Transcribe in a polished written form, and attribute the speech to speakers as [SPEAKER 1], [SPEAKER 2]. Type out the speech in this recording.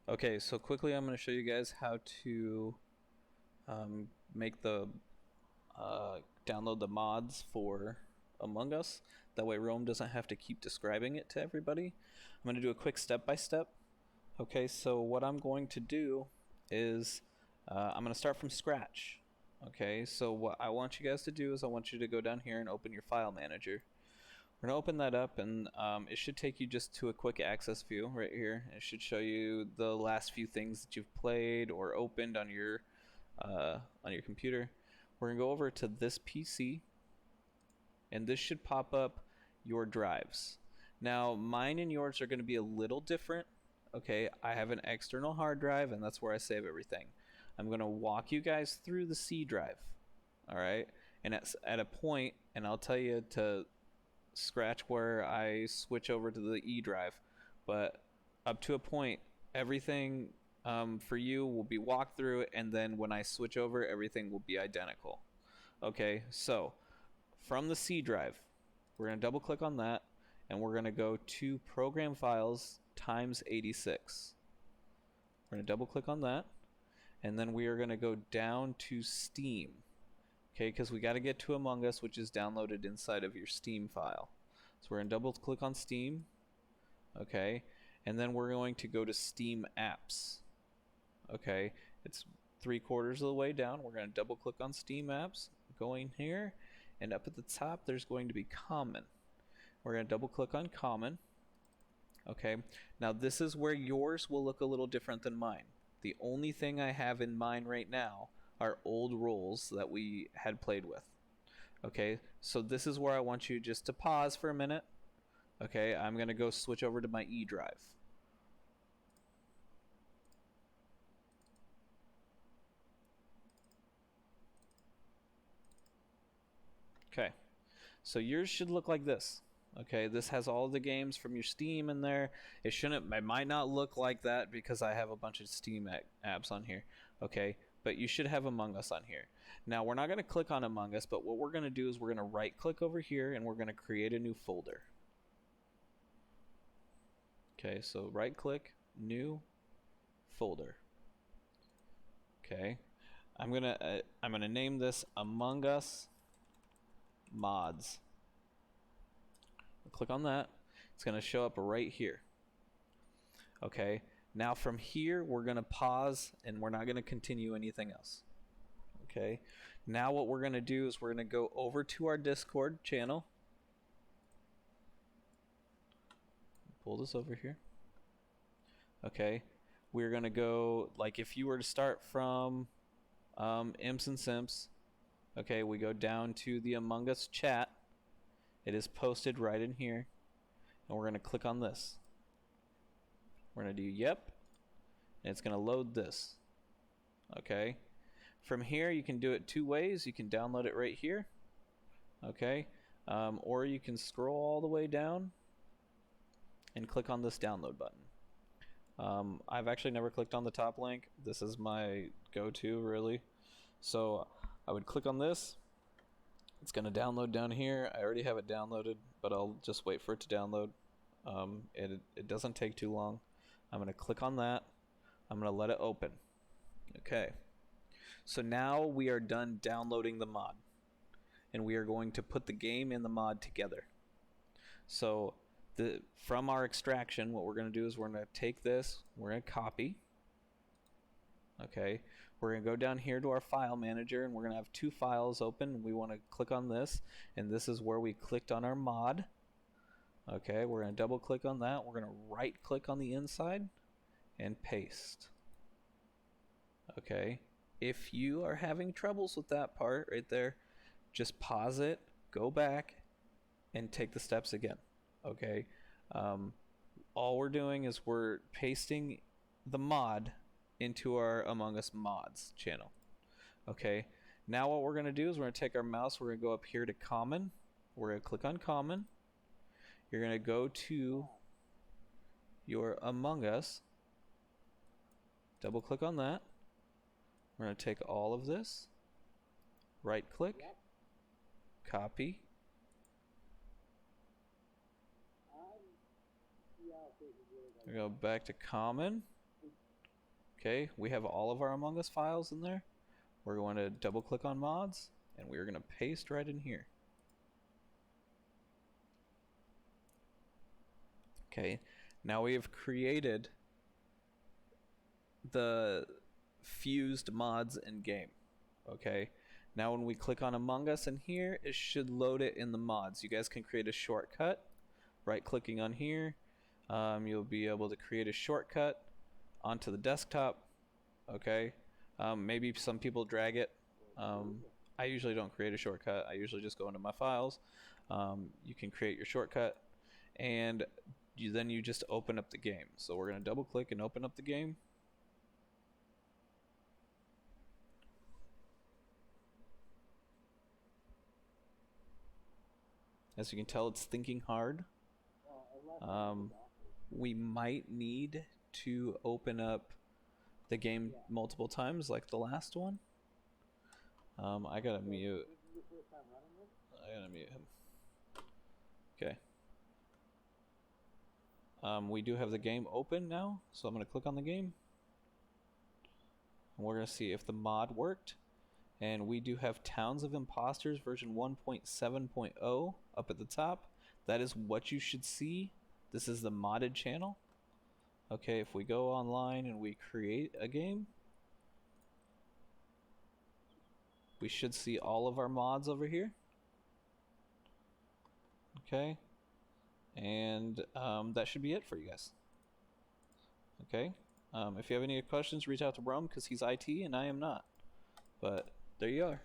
[SPEAKER 1] Okay, so quickly I'm going to show you guys how to make the download the mods for Among Us. That way Rome doesn't have to keep describing it to everybody. I'm going to do a quick step-by-step. Okay, so what I'm going to do is I'm going to start from scratch. Okay, so what I want you guys to do is I want you to go down here and open your file manager. We're going to open that up, and it should take you just to a quick access view right here. It should show you the last few things that you've played or opened on your computer. We're going to go over to this PC, and this should pop up your drives. Now, mine and yours are going to be a little different. Okay, I have an external hard drive, and that's where I save everything. I'm going to walk you guys through the C drive. All right, and at a point, and I'll tell you to scratch where I switch over to the E drive, but up to a point, everything for you will be walked through, and then when I switch over, everything will be identical. Okay, so from the C drive, we're going to double click on that, and we're going to go to Program Files times 86. We're going to double click on that, and then we are going to go down to Steam. Okay, because we got to get to Among Us, which is downloaded inside of your Steam file. So we're going to double click on Steam. Okay, and then we're going to go to Steam Apps. Okay, it's 3/4 of the way down. We're going to double click on Steam Apps, going here, and up at the top there's going to be Common. We're going to double click on Common. Okay, now this is where yours will look a little different than mine. The only thing I have in mine right now are old roles that we had played with. Okay, so this is where I want you just to pause for a minute. Okay, I'm going to go switch over to my E drive. Okay, so yours should look like this. Okay, this has all the games from your Steam in there. It might not look like that because I have a bunch of Steam apps on here. Okay, but you should have Among Us on here. Now, we're not going to click on Among Us, but what we're going to do is we're going to right click over here and we're going to create a new folder. Okay, so right click, new folder. Okay, I'm gonna name this Among Us Mods. Click on that. It's going to show up right here. Okay, now from here we're going to pause and we're not going to continue anything else. Okay, now what we're going to do is we're going to go over to our Discord channel. Pull this over here. Okay, we're going to go, like if you were to start from Imps and Simps, okay, we go down to the Among Us chat. It is posted right in here, and we're going to click on this. We're going to do yep, and it's going to load this. Okay, from here you can do it two ways. You can download it right here, okay, or you can scroll all the way down and click on this download button. I've actually never clicked on the top link. This is my go-to, really. So I would click on this. It's going to download down here. I already have it downloaded, but I'll just wait for it to download. It doesn't take too long. I'm going to click on that. I'm going to let it open. Okay. So now we are done downloading the mod, and we are going to put the game and the mod together. So from our extraction, what we're going to do is we're going to take this, we're going to copy. Okay, we're going to go down here to our file manager, and we're going to have two files open. We want to click on this, and this is where we clicked on our mod. Okay, we're going to double click on that. We're going to right click on the inside and paste. Okay, if you are having troubles with that part right there, just pause it, go back, and take the steps again. Okay, all we're doing is we're pasting the mod into our Among Us Mods channel. Okay, now what we're going to do is we're going to take our mouse, we're going to go up here to Common, we're going to click on Common, you're going to go to your Among Us, double click on that, we're going to take all of this, right click, copy, we go back to Common, Okay, we have all of our Among Us files in there. We're going to double click on mods, and we're going to paste right in here. Okay, now we have created the fused mods in game. Okay, now when we click on Among Us in here, it should load it in the mods. You guys can create a shortcut. Right clicking on here, you'll be able to create a shortcut onto the desktop. Okay, maybe some people drag it. I usually don't create a shortcut. I usually just go into my files. You can create your shortcut, and then you just open up the game. So we're going to double click and open up the game. As you can tell, it's thinking hard. We might need to open up the game multiple times like the last one. I gotta mute. I gotta mute him. Okay. We do have the game open now, so I'm gonna click on the game. And we're gonna see if the mod worked. And we do have Towns of Imposters version 1.7.0 up at the top. That is what you should see. This is the modded channel. Okay, if we go online and we create a game, we should see all of our mods over here. Okay, and that should be it for you guys. Okay, if you have any questions, reach out to Rome because he's IT and I am not. But there you are.